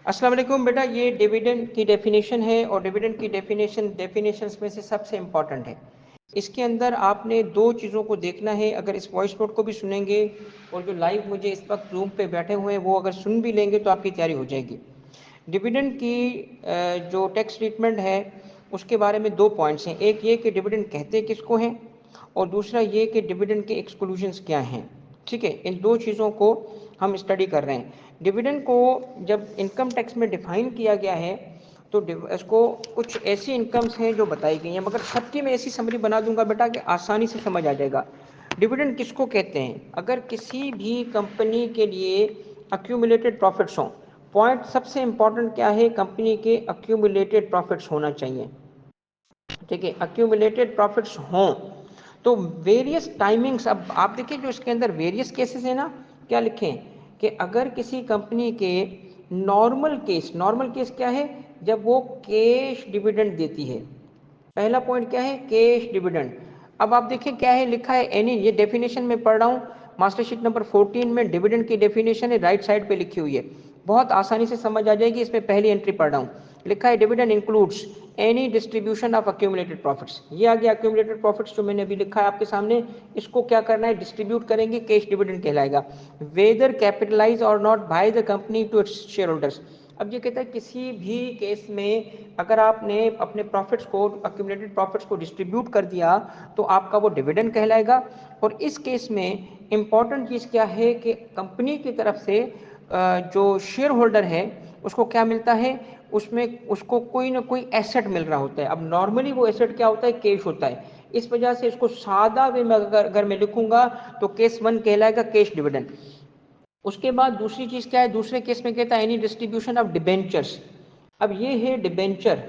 अस्सलाम वालेकुम बेटा, ये डिविडेंड की डेफिनेशन है और डिविडेंड की डेफिनेशंस में से सबसे इम्पॉर्टेंट है। इसके अंदर आपने दो चीज़ों को देखना है। अगर इस वॉइस नोट को भी सुनेंगे और जो लाइव मुझे इस वक्त रूम पे बैठे हुए हैं वो अगर सुन भी लेंगे तो आपकी तैयारी हो जाएगी। डिविडेंड की जो टैक्स ट्रीटमेंट है उसके बारे में दो पॉइंट्स हैं। एक ये कि डिविडेंड कहते किसको हैं और दूसरा ये कि डिविडेंड के एक्सक्लूजन्स क्या हैं। ठीक है, इन दो चीज़ों को हम स्टडी कर रहे हैं। डिविडेंड को जब इनकम टैक्स में डिफाइन किया गया है तो इसको कुछ ऐसी इनकम्स हैं जो बताई गई हैं, मगर सबकी मैं ऐसी समरी बना दूंगा बेटा कि आसानी से समझ आ जाएगा। डिविडेंड किसको कहते हैं? अगर किसी भी कंपनी के लिए अक्यूमुलेटेड प्रॉफिट्स हों, पॉइंट सबसे इंपॉर्टेंट क्या है, कंपनी के अक्यूमुलेटेड प्रॉफिट्स होना चाहिए। ठीक है, अक्यूमुलेटेड प्रॉफिट्स हों तो वेरियस टाइमिंग्स, अब आप देखिए जो इसके अंदर वेरियस केसेस है ना, क्या लिखें कि अगर किसी कंपनी के नॉर्मल केस क्या है, जब वो कैश डिविडेंड देती है। पहला पॉइंट क्या है, कैश डिविडेंड। अब आप देखिए क्या है लिखा है, एनी, ये डेफिनेशन में पढ़ रहा हूँ मास्टरशीट नंबर 14 में डिविडेंड की डेफिनेशन है, राइट साइड पे लिखी हुई है, बहुत आसानी से समझ आ जाएगी। इसमें पहली एंट्री पढ़ रहा हूँ, लिखा है dividend includes any distribution of accumulated profits. ये आ गया अक्यूमुलेटेड प्रॉफिट्स जो मैंने अभी लिखा है आपके सामने, इसको क्या करना है, डिस्ट्रीब्यूट करेंगे, कैश डिविडेंड कहलाएगा। वेदर कैपिटलाइज और not by the company to its shareholders. अब ये कहता है किसी भी केस में अगर आपने अपने प्रॉफिट्स को, अक्यूमुलेटेड प्रॉफिट्स को डिस्ट्रीब्यूट कर दिया तो आपका वो डिविडेंड कहलाएगा। और इस केस में इंपॉर्टेंट चीज़ क्या है कि कंपनी की तरफ से जो शेयर होल्डर है उसको क्या मिलता है, उसमें उसको कोई ना कोई एसेट मिल रहा होता है। अब नॉर्मली वो एसेट क्या होता है, कैश होता है। इस वजह से इसको सादा वे में अगर मैं लिखूंगा तो केस 1 कहलाएगा कैश डिविडेंड। उसके बाद दूसरी चीज़ क्या है, दूसरे केस में कहता है एनी डिस्ट्रीब्यूशन ऑफ डिबेंचर्स। अब ये है डिबेंचर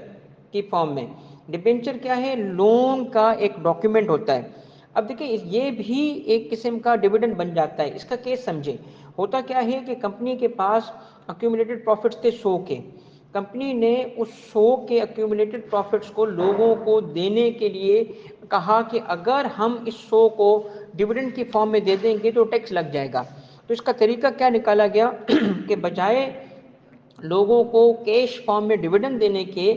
की फॉर्म में। डिबेंचर क्या है, लोन का एक डॉक्यूमेंट होता है। अब देखिए ये भी एक किस्म का डिविडेंड बन जाता है। इसका केस समझे, होता क्या है कि कंपनी के पास अक्यूमुलेटेड प्रॉफिट्स थे 100 के। कंपनी ने उस 100 के अक्यूमुलेटेड प्रॉफिट्स को लोगों को देने के लिए कहा कि अगर हम इस 100 को डिविडेंड की फॉर्म में दे देंगे तो टैक्स लग जाएगा। तो इसका तरीका क्या निकाला गया कि बजाय लोगों को कैश फॉर्म में डिविडेंड देने के,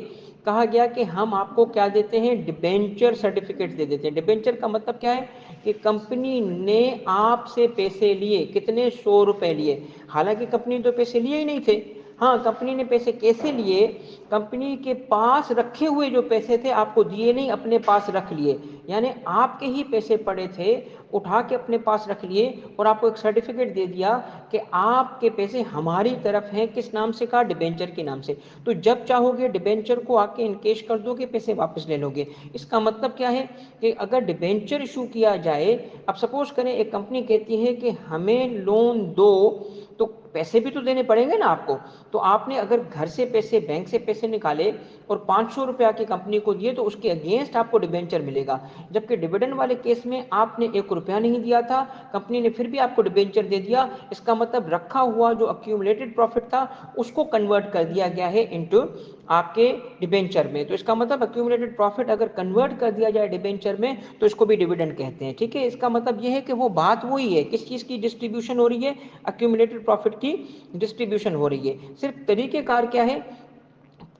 कहा गया कि हम आपको क्या देते हैं, डिबेंचर सर्टिफिकेट दे देते हैं। डिबेंचर का मतलब क्या है कि कंपनी ने आपसे पैसे लिए, कितने, 100 रुपए लिए। हालांकि कंपनी तो पैसे लिए ही नहीं थे। हाँ, कंपनी ने पैसे कैसे लिए, कंपनी के पास रखे हुए जो पैसे थे आपको दिए नहीं, अपने पास रख लिए। यानी आपके ही पैसे पड़े थे, उठा के अपने पास रख लिए और आपको एक सर्टिफिकेट दे दिया कि आपके पैसे हमारी तरफ हैं। किस नाम से, कहा, डिबेंचर के नाम से। तो जब चाहोगे डिबेंचर को आके इनकेश कर दोगे, पैसे वापस ले लोगे। इसका मतलब क्या है कि अगर डिबेंचर इशू किया जाए, अब सपोज करें एक कंपनी कहती है कि हमें लोन दो, तो पैसे भी तो देने पड़ेंगे ना आपको। तो आपने अगर घर से पैसे, बैंक से पैसे निकाले और 500 रुपया की कंपनी को दिए तो उसके अगेंस्ट आपको डिबेंचर मिलेगा। जबकि डिविडेंड वाले केस में आपने 1 रुपया नहीं दिया था, कंपनी ने फिर भी आपको डिबेंचर दे दिया। इसका मतलब रखा हुआ जो अक्यूमुलेटेड प्रॉफिट था उसको कन्वर्ट कर दिया गया है इनटू आपके डिबेंचर में। तो इसका मतलब अक्यूमुलेटेड प्रॉफिट अगर कन्वर्ट कर दिया जाए डिबेंचर में तो इसको भी डिविडेंड कहते हैं। ठीक है, इसका मतलब यह है कि वो बात वही है, किस चीज़ की डिस्ट्रीब्यूशन हो रही है, अक्यूमुलेटेड प्रॉफिट की डिस्ट्रीब्यूशन हो रही है। सिर्फ तरीकेकार क्या है,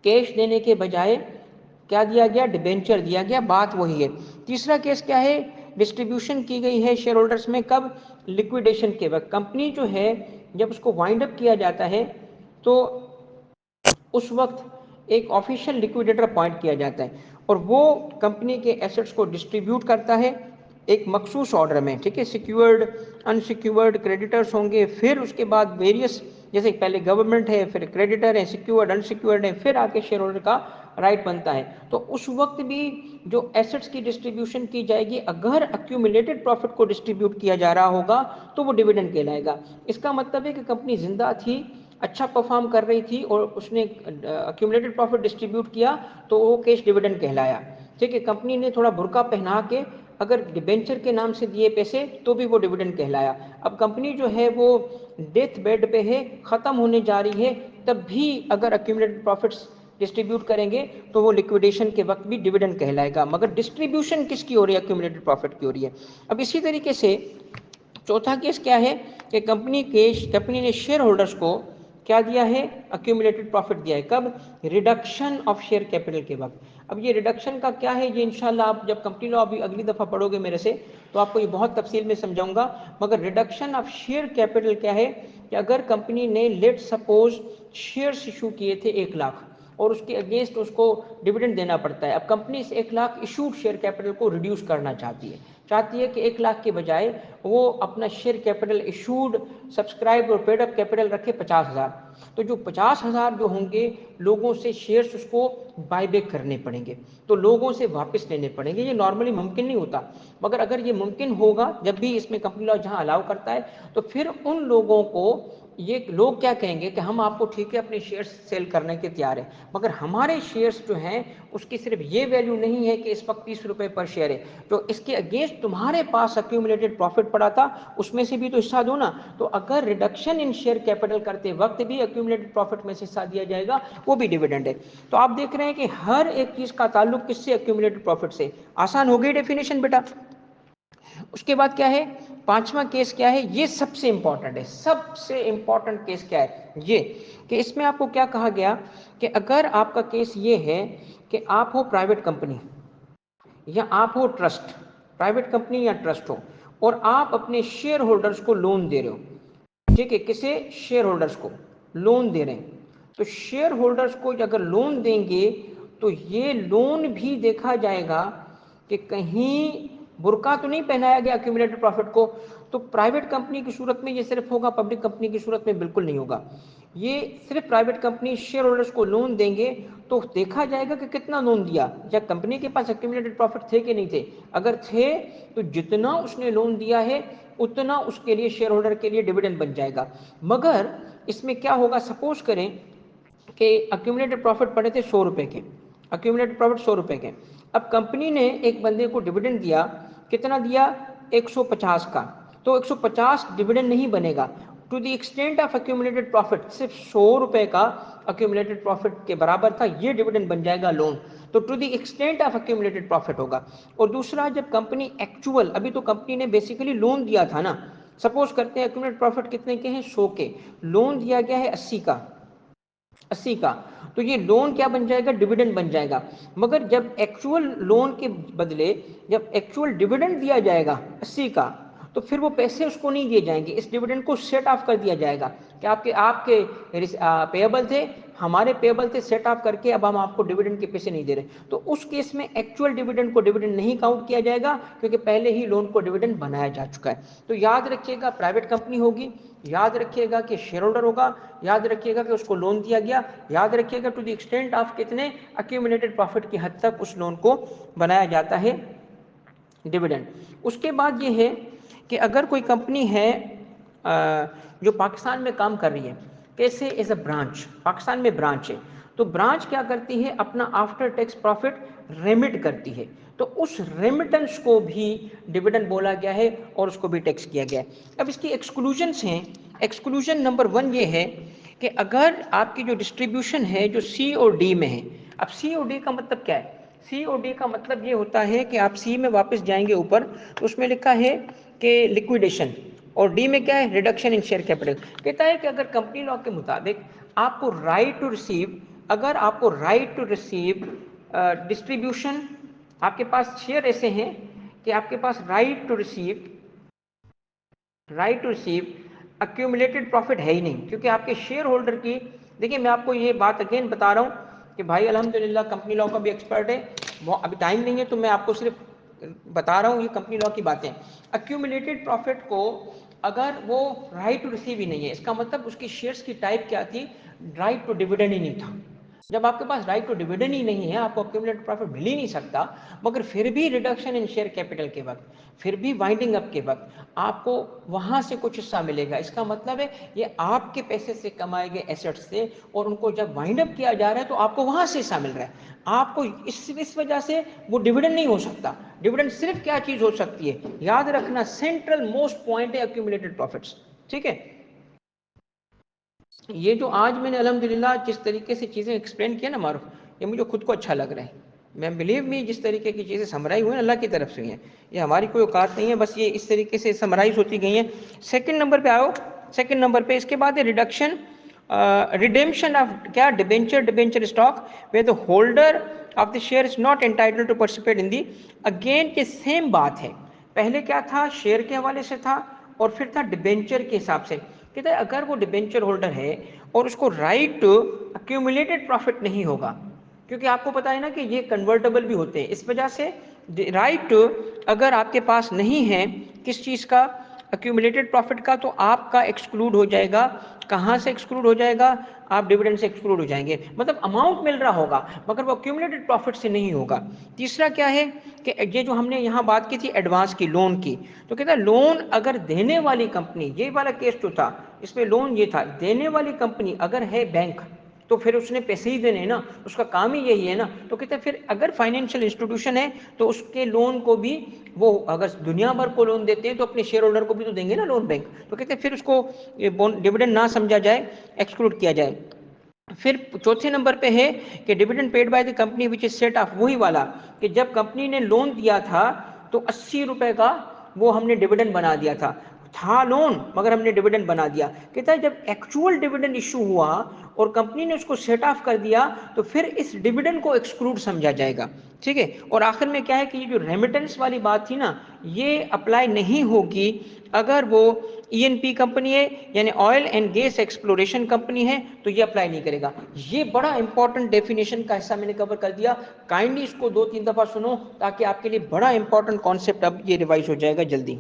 कैश देने के बजाय क्या दिया गया, डिबेंचर दिया गया, बात वही है। तीसरा केस क्या है, डिस्ट्रीब्यूशन की गई है शेयर होल्डर्स में, कब, लिक्विडेशन के वक्त। कंपनी जो है जब उसको वाइंड अप किया जाता है तो उस वक्त एक ऑफिशियल लिक्विडेटर अपॉइंट किया जाता है और वो कंपनी के एसेट्स को डिस्ट्रीब्यूट करता है एक मखसूस ऑर्डर में। ठीक है, सिक्योर्ड, अनसिक्योर्ड क्रेडिटर्स होंगे, फिर उसके बाद वेरियस, जैसे पहले गवर्नमेंट है, फिर क्रेडिटर है, सिक्योर्ड, अनसिक्योर्ड है, फिर आके शेयर होल्डर का राइट बनता है। तो उस वक्त भी जो एसेट्स की डिस्ट्रीब्यूशन की जाएगी, अगर अक्यूमुलेटेड प्रॉफिट को डिस्ट्रीब्यूट किया जा रहा होगा तो वो डिविडेंड कहलाएगा। इसका मतलब है कि कंपनी जिंदा थी, अच्छा परफॉर्म कर रही थी और उसने अक्यूमुलेटेड प्रॉफिट डिस्ट्रीब्यूट किया तो वो कैश डिविडेंड कहलाया। ठीक है, कंपनी ने थोड़ा बुरका पहना के अगर डिबेंचर के नाम से दिए पैसे तो भी वो डिविडेंड कहलाया। अब कंपनी जो है वो डेथ बेड पे है, ख़त्म होने जा रही है, तब भी अगर अक्यूमुलेटेड प्रॉफिट्स डिस्ट्रीब्यूट करेंगे तो वो लिक्विडेशन के वक्त भी डिविडेंड कहलाएगा। मगर डिस्ट्रीब्यूशन किसकी हो रही है, अक्यूमुलेटेड प्रॉफिट की हो रही है। अब इसी तरीके से चौथा केस क्या है कि कंपनी ने शेयर होल्डर्स को क्या दिया है? अक्यूमुलेटेड प्रॉफिट दिया है। कब? रिडक्शन ऑफ शेयर कैपिटल के वक्त। अब ये रिडक्शन का क्या है, ये इंशाल्लाह आप जब कंपनी लॉ अभी अगली दफ़ा पढ़ोगे मेरे से तो आपको ये बहुत तफसील में समझाऊंगा। मगर रिडक्शन ऑफ शेयर कैपिटल क्या है कि अगर कंपनी ने लेट सपोज शेयर्स इशू किए थे 1 लाख और उसके अगेंस्ट उसको डिविडेंड देना पड़ता है। अब कंपनी इस 1 लाख इशूड शेयर कैपिटल को रिड्यूस करना चाहती है कि 1 लाख के बजाय वो अपना शेयर कैपिटल इशूड सब्सक्राइब और पेड अप कैपिटल रखे 50,000। तो जो 50,000 जो होंगे लोगों से शेयर्स उसको बायबैक करने पड़ेंगे, तो लोगों से वापस लेने पड़ेंगे। ये नॉर्मली मुमकिन नहीं होता, मगर अगर ये मुमकिन होगा जब भी इसमें कंपनी लॉ जहाँ अलाउ करता है, तो फिर उन लोगों को ये लोग क्या कहेंगे कि हम आपको ठीक है अपने शेयर्स सेल करने के तैयार हैं, मगर हमारे शेयर्स जो हैं उसकी सिर्फ ये वैल्यू नहीं है कि इस वक्त 30 रुपये पर शेयर है, तो इसके अगेंस्ट तुम्हारे पास अक्यूमुलेटेड प्रॉफिट पड़ा था उसमें से भी तो हिस्सा दो ना। तो अगर रिडक्शन इन शेयर कैपिटल करते वक्त भी अक्यूमुलेटेड प्रॉफिट में से हिस्सा दिया जाएगा, वो भी डिविडेंड है। तो आप देख रहे हैं कि हर एक चीज़ का ताल्लुक किससे? अक्यूमुलेटेड प्रॉफिट से। आसान हो गई डेफिनेशन बेटा। उसके बाद क्या है? 5वां केस क्या है? ये सबसे इंपॉर्टेंट है। सबसे इंपॉर्टेंट केस क्या है? ये कि इसमें आपको क्या कहा गया कि अगर आपका केस ये है कि आप हो प्राइवेट कंपनी या आप हो ट्रस्ट, प्राइवेट कंपनी या ट्रस्ट हो, और आप अपने शेयर होल्डर्स को लोन दे रहे हो, ठीक है, किसे? शेयर होल्डर्स को लोन दे रहे हैं। तो शेयर होल्डर्स को अगर लोन देंगे तो ये लोन भी देखा जाएगा कि कहीं बुर्का तो नहीं पहनाया गया अक्यूमुलेटेड प्रॉफिट को। तो प्राइवेट कंपनी की सूरत में ये सिर्फ होगा, पब्लिक कंपनी की सूरत में बिल्कुल नहीं होगा। ये सिर्फ प्राइवेट कंपनी शेयर होल्डर्स को लोन देंगे तो देखा जाएगा कि कितना लोन दिया, या कंपनी के पास अक्यूमुलेटेड प्रॉफिट थे कि नहीं थे। अगर थे तो जितना उसने लोन दिया है उतना उसके लिए शेयर होल्डर के लिए डिविडेंड बन जाएगा। मगर इसमें क्या होगा? सपोज करें कि अक्यूमुलेटेड प्रॉफिट पड़े थे 100 रुपये के, अक्यूमुलेटेड प्रॉफिट 100 रुपये के। अब कंपनी ने एक बंदे को डिविडेंड दिया, कितना दिया? 150 का। तो 150 डिविडेंड नहीं बनेगा। To the extent of accumulated profit, सिर्फ 100 रुपये का अक्यूमुलेटेड प्रॉफिट के बराबर था, ये डिविडेंड बन जाएगा लोन। तो to the extent of accumulated profit होगा। और दूसरा, जब कंपनी एक्चुअल, अभी तो कंपनी ने बेसिकली लोन दिया था ना, सपोज करते हैं अक्यूमुलेटेड प्रॉफिट कितने के हैं? 100 के, लोन दिया गया है 80 का, 80 का, तो ये लोन क्या बन जाएगा? डिविडेंड बन जाएगा। मगर जब एक्चुअल लोन के बदले जब एक्चुअल डिविडेंड दिया जाएगा 80 का, तो फिर वो पैसे उसको नहीं दिए जाएंगे, इस डिविडेंड को सेट ऑफ कर दिया जाएगा कि आपके आपके पेएबल थे, हमारे पेएबल थे, सेट ऑफ करके अब हम आपको डिविडेंड के पैसे नहीं दे रहे। तो उस केस में एक्चुअल डिविडेंड को डिविडेंड नहीं काउंट किया जाएगा क्योंकि पहले ही लोन को डिविडेंड बनाया जा चुका है। तो याद रखिएगा, प्राइवेट कंपनी होगी, याद रखिएगा कि शेयर होल्डर होगा, याद रखिएगा कि उसको लोन दिया गया, याद रखिएगा टू द एक्सटेंट ऑफ कितने? अक्यूमुलेटेड प्रॉफिट की हद तक उस लोन को बनाया जाता है डिविडेंड। उसके बाद ये है कि अगर कोई कंपनी है जो पाकिस्तान में काम कर रही है, कैसे? एज अ ब्रांच, पाकिस्तान में ब्रांच है, तो ब्रांच क्या करती है? अपना आफ्टर टैक्स प्रॉफिट रेमिट करती है, तो उस रेमिटेंस को भी डिविडेंड बोला गया है और उसको भी टैक्स किया गया है। अब इसकी एक्सक्लूजन्स हैं। एक्सक्लूजन नंबर 1 ये है कि अगर आपकी जो डिस्ट्रीब्यूशन है जो सी और डी में है। अब सी और डी का मतलब क्या है? सी और डी का मतलब ये होता है कि आप सी में वापस जाएंगे ऊपर तो उसमें लिखा है कि लिक्विडेशन, और डी में क्या है? Reduction in share capital. कहता है कि अगर कंपनी लॉ के मुताबिक आपको राइट टू रिसीव, अगर आपको राइट टू रिसीव डिस्ट्रीब्यूशन, आपके पास शेयर ऐसे हैं कि आपके पास right to receive accumulated profit है ही नहीं, क्योंकि आपके शेयर होल्डर की, देखिए मैं आपको ये बात अगेन बता रहा हूँ कि भाई अल्हम्दुलिल्लाह कंपनी लॉ का भी एक्सपर्ट है, वो अभी टाइम नहीं है तो मैं आपको सिर्फ बता रहा हूँ ये कंपनी लॉ की बातें। अक्यूमुलेटेड प्रॉफिट को अगर वो राइट टू रिसीव ही नहीं है, इसका मतलब उसकी शेयर्स की टाइप क्या थी? राइट टू डिविडेंड ही नहीं था। जब आपके पास राइट टू डिविडेंड ही नहीं है, आपको अक्यूमुलेटेड प्रॉफिट मिल ही नहीं सकता, मगर फिर भी रिडक्शन इन शेयर कैपिटल के वक्त, फिर भी वाइंडिंग अप के वक्त आपको वहां से कुछ हिस्सा मिलेगा। इसका मतलब है ये आपके पैसे से कमाए गए एसेट्स से, और उनको जब वाइंड अप किया जा रहा है तो आपको वहां से हिस्सा मिल रहा है। आपको इस वजह से वो डिविडेंड नहीं हो सकता। डिविडेंड सिर्फ क्या चीज हो सकती है? याद रखना, सेंट्रल मोस्ट पॉइंट है अक्यूमुलेटेड प्रॉफिट्स, ठीक है। ये जो आज मैंने अल्हम्दुलिल्लाह जिस तरीके से चीज़ें एक्सप्लेन किया ना मारूफ, ये मुझे खुद को अच्छा लग रहा है। मैं बिलीव मी, जिस तरीके की चीज़ें समराइज हुई हैं अल्लाह की तरफ से हुई हैं, ये हमारी कोई औकात नहीं है, बस ये इस तरीके से समराइज होती गई हैं। सेकंड नंबर पे आओ, सेकंड नंबर पे इसके बाद है रिडक्शन रिडेम्पशन ऑफ क्या debenture stock way the holder of the share is not entitled to participate in the. Again के सेम बात है, पहले क्या था, शेयर के हवाले से था और फिर था डिबेंचर के हिसाब से। कहते हैं अगर वो डिबेंचर होल्डर है और उसको राइट अक्यूमुलेटेड प्रॉफिट नहीं होगा, क्योंकि आपको पता है ना कि ये कन्वर्टेबल भी होते हैं, इस वजह से राइट अगर आपके पास नहीं है किस चीज़ का, अक्यूमुलेटेड प्रॉफिट का, तो आपका एक्सक्लूड हो जाएगा। कहाँ से एक्सक्लूड हो जाएगा? आप डिविडेंड से एक्सक्लूड हो जाएंगे, मतलब अमाउंट मिल रहा होगा मगर वो अक्यूमुलेटेड प्रॉफिट से नहीं होगा। तीसरा क्या है कि ये जो हमने यहाँ बात की थी एडवांस की, लोन की, तो कहता है लोन अगर देने वाली कंपनी, ये वाला केस जो था इसमें लोन ये था, देने वाली कंपनी अगर है बैंक तो फिर उसने पैसे ही देने ना, उसका काम ही यही है ना। तो कहते हैं फिर अगर फाइनेंशियल इंस्टीट्यूशन है तो उसके लोन को भी वो अगर दुनिया भर को लोन देते हैं तो अपने शेयर होल्डर को भी तो देंगे ना लोन बैंक। तो कहते हैं फिर उसको डिविडेंड ना समझा जाए, एक्सक्लूड किया जाए। फिर चौथे नंबर पे है कि dividend paid by the company which is set of, वही वाला कि जब कंपनी ने लोन दिया था तो 80 रुपए का वो हमने डिविडेंड बना दिया था लोन मगर हमने डिविडेंड बना दिया। कहता है जब एक्चुअल डिविडेंड इशू हुआ और कंपनी ने उसको सेट ऑफ कर दिया तो फिर इस डिविडेंड को एक्सक्लूड समझा जाएगा। ठीक है, और आखिर में क्या है कि ये जो रेमिटेंस वाली बात थी ना, ये अप्लाई नहीं होगी अगर वो ईएनपी कंपनी है यानी oil and gas exploration company है, तो ये अप्लाई नहीं करेगा। ये बड़ा इंपॉर्टेंट डेफिनेशन का हिस्सा मैंने कवर कर दिया, काइंडली इसको 2-3 दफा सुनो ताकि आपके लिए बड़ा इंपॉर्टेंट कॉन्सेप्ट अब ये रिवाइज हो जाएगा जल्दी।